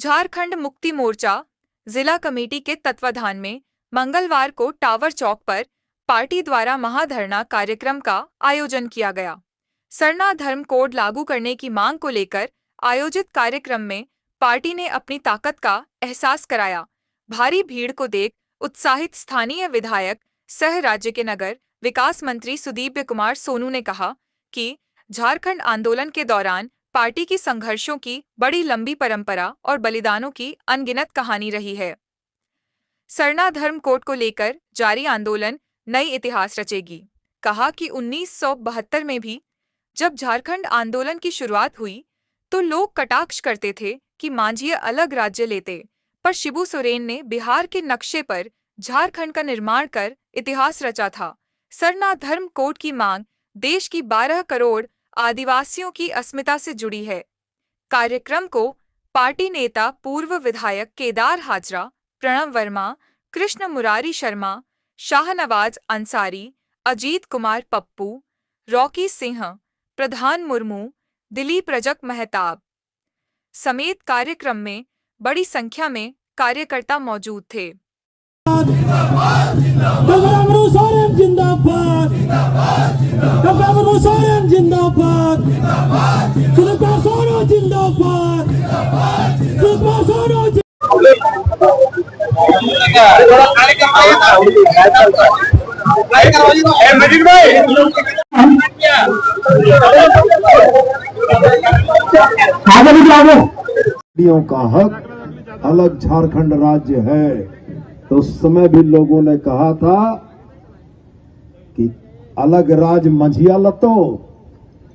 झारखंड मुक्ति मोर्चा जिला कमेटी के तत्वाधान में मंगलवार को टावर चौक पर पार्टी द्वारा महाधरना कार्यक्रम का आयोजन किया गया। सरना धर्म कोड लागू करने की मांग को लेकर आयोजित कार्यक्रम में पार्टी ने अपनी ताकत का एहसास कराया। भारी भीड़ को देख उत्साहित स्थानीय विधायक सह राज्य के नगर विकास मंत्री सुदीव्य कुमार सोनू ने कहा कि झारखंड आंदोलन के दौरान पार्टी की संघर्षों की बड़ी लंबी परंपरा और बलिदानों की अनगिनत कहानी रही है। सरना धर्म कोड को लेकर जारी आंदोलन नई इतिहास रचेगी। कहा कि 1972 में भी जब झारखंड आंदोलन की शुरुआत हुई तो लोग कटाक्ष करते थे कि मांझी अलग राज्य लेते, पर शिबू सोरेन ने बिहार के नक्शे पर झारखंड का निर्माण कर इतिहास रचा था। सरना धर्म कोड की मांग देश की 12 करोड़ आदिवासियों की अस्मिता से जुड़ी है। कार्यक्रम को पार्टी नेता पूर्व विधायक केदार हाजरा, प्रणव वर्मा, कृष्ण मुरारी शर्मा, शाहनवाज अंसारी, अजीत कुमार पप्पू, रॉकी सिंह, प्रधान मुर्मू, दिलीप रजक मेहताब समेत कार्यक्रम में बड़ी संख्या में कार्यकर्ता मौजूद थे। का हक अलग झारखंड राज्य है। तो उस समय भी लोगों ने कहा था कि अलग राज मंझिया लतो,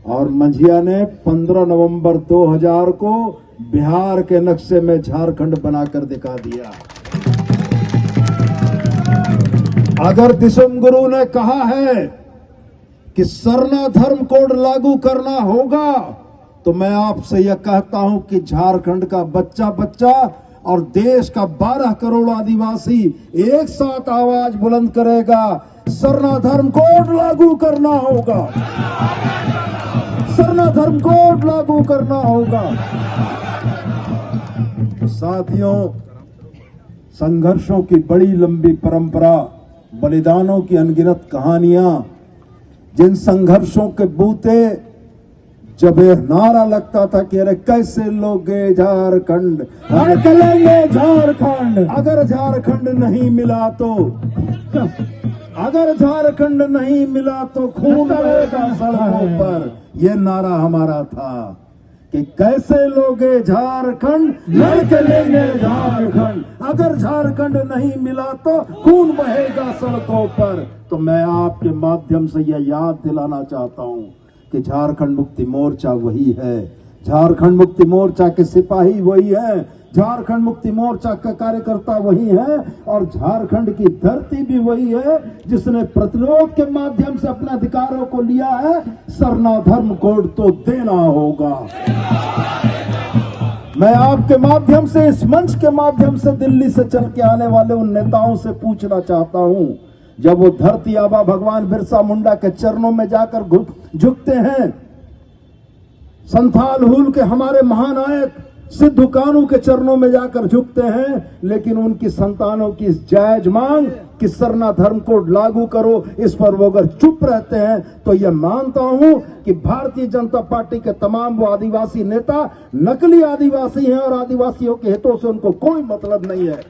और मंझिया ने 15 नवंबर 2000 को बिहार के नक्शे में झारखंड बनाकर दिखा दिया। अगर दिसम गुरु ने कहा है कि सरना धर्म कोड लागू करना होगा, तो मैं आपसे यह कहता हूं कि झारखंड का बच्चा बच्चा और देश का 12 करोड़ आदिवासी एक साथ आवाज बुलंद करेगा, सरना धर्म कोड लागू करना होगा, सरना धर्म कोड लागू करना होगा। तो साथियों, संघर्षों की बड़ी लंबी परंपरा, बलिदानों की अनगिनत कहानियां, जिन संघर्षों के बूते जब यह नारा लगता था कि अरे कैसे लोगे झारखंड, निकलेंगे झारखंड, अगर झारखंड नहीं मिला तो, अगर झारखंड नहीं मिला तो खून बहेगा सड़कों पर, यह नारा हमारा था कि कैसे लोगे झारखंड, निकलेंगे झारखंड, अगर झारखंड नहीं मिला तो खून बहेगा सड़कों पर। तो मैं आपके माध्यम से यह याद दिलाना चाहता हूं कि झारखंड मुक्ति मोर्चा वही है, झारखंड मुक्ति मोर्चा के सिपाही वही है, झारखंड मुक्ति मोर्चा का कार्यकर्ता वही है, और झारखंड की धरती भी वही है जिसने प्रतिरोध के माध्यम से अपने अधिकारों को लिया है। सरना धर्म कोड तो देना होगा। मैं आपके माध्यम से, इस मंच के माध्यम से दिल्ली से चल के आने वाले उन नेताओं से पूछना चाहता हूं, जब वो धरती आबा भगवान बिरसा मुंडा के चरणों में जाकर झुकते हैं, संथाल हुल के हमारे महानायक सिद्धू कानू के चरणों में जाकर झुकते हैं, लेकिन उनकी संतानों की जायज मांग कि सरना धर्म कोड लागू करो, इस पर वो अगर चुप रहते हैं, तो यह मानता हूं कि भारतीय जनता पार्टी के तमाम वो आदिवासी नेता नकली आदिवासी हैं और आदिवासियों के हितों से उनको कोई मतलब नहीं है।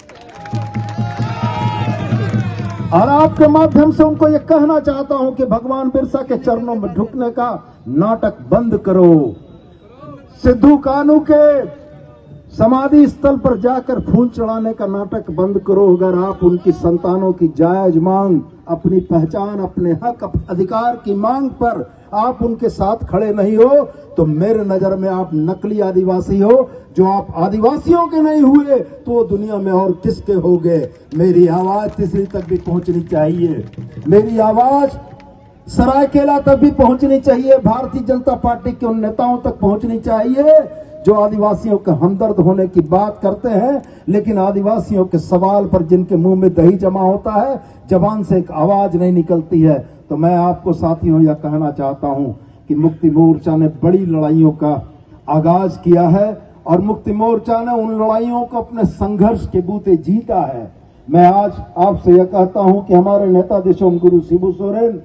और आपके माध्यम से उनको यह कहना चाहता हूं कि भगवान बिरसा के चरणों में झुकने का नाटक बंद करो। सिद्धू कानू के समाधि स्थल पर जाकर फूल चढ़ाने का नाटक बंद करो। अगर आप उनकी संतानों की जायज मांग, अपनी पहचान, अपने हक, अधिकार की मांग पर आप उनके साथ खड़े नहीं हो, तो मेरे नजर में आप नकली आदिवासी हो। जो आप आदिवासियों के नहीं हुए तो दुनिया में और किसके होंगे। मेरी आवाज तीसरी तक भी पहुंचनी चाहिए, मेरी आवाज सरायकेला तक भी पहुंचनी चाहिए, भारतीय जनता पार्टी के उन नेताओं तक पहुंचनी चाहिए जो आदिवासियों के हमदर्द होने की बात करते हैं, लेकिन आदिवासियों के सवाल पर जिनके मुंह में दही जमा होता है, जबान से एक आवाज नहीं निकलती है। तो मैं आपको साथियों यह कहना चाहता हूं कि मुक्ति मोर्चा ने बड़ी लड़ाइयों का आगाज किया है और मुक्ति मोर्चा ने उन लड़ाइयों को अपने संघर्ष के बूते जीता है। मैं आज आपसे यह कहता हूं कि हमारे नेता देशोम गुरु शिबू सोरेन,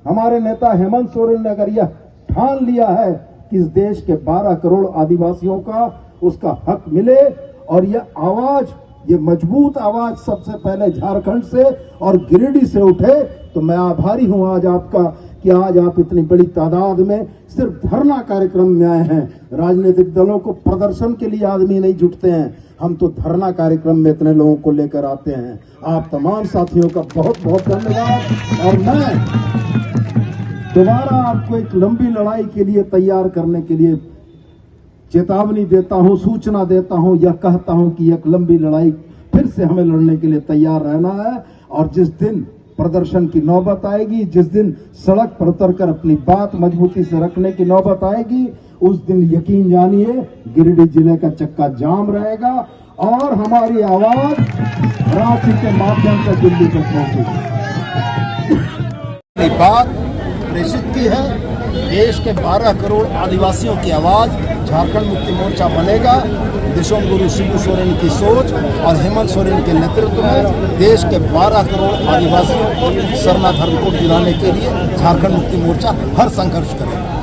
हमारे नेता हेमंत सोरेन ने अगर यह ठान लिया है कि इस देश के 12 करोड़ आदिवासियों का उसका हक मिले और यह आवाज, ये मजबूत आवाज सबसे पहले झारखंड से और गिरिडीह से उठे, तो मैं आभारी हूं आज आपका कि आज आप इतनी बड़ी तादाद में सिर्फ धरना कार्यक्रम में आए हैं। राजनीतिक दलों को प्रदर्शन के लिए आदमी नहीं जुटते हैं, हम तो धरना कार्यक्रम में इतने लोगों को लेकर आते हैं। आप तमाम साथियों का बहुत बहुत धन्यवाद। और मैं दोबारा आपको एक लंबी लड़ाई के लिए तैयार करने के लिए चेतावनी देता हूं, सूचना देता हूं, यह कहता हूं कि एक लंबी लड़ाई फिर से हमें लड़ने के लिए तैयार रहना है। और जिस दिन प्रदर्शन की नौबत आएगी, जिस दिन सड़क पर उतरकर अपनी बात मजबूती से रखने की नौबत आएगी, उस दिन यकीन जानिए गिरिडीह जिले का चक्का जाम रहेगा और हमारी आवाज रांची के माध्यम से दिल्ली तक पहुंचेगी। बात प्रेषित की है। देश के 12 करोड़ आदिवासियों की आवाज झारखंड मुक्ति मोर्चा बनेगा। देशोम गुरु शिबू सोरेन की सोच और हेमंत सोरेन के नेतृत्व में देश के 12 करोड़ आदिवासियों को सरना धर्म कोड दिलाने के लिए झारखंड मुक्ति मोर्चा हर संघर्ष करेगा।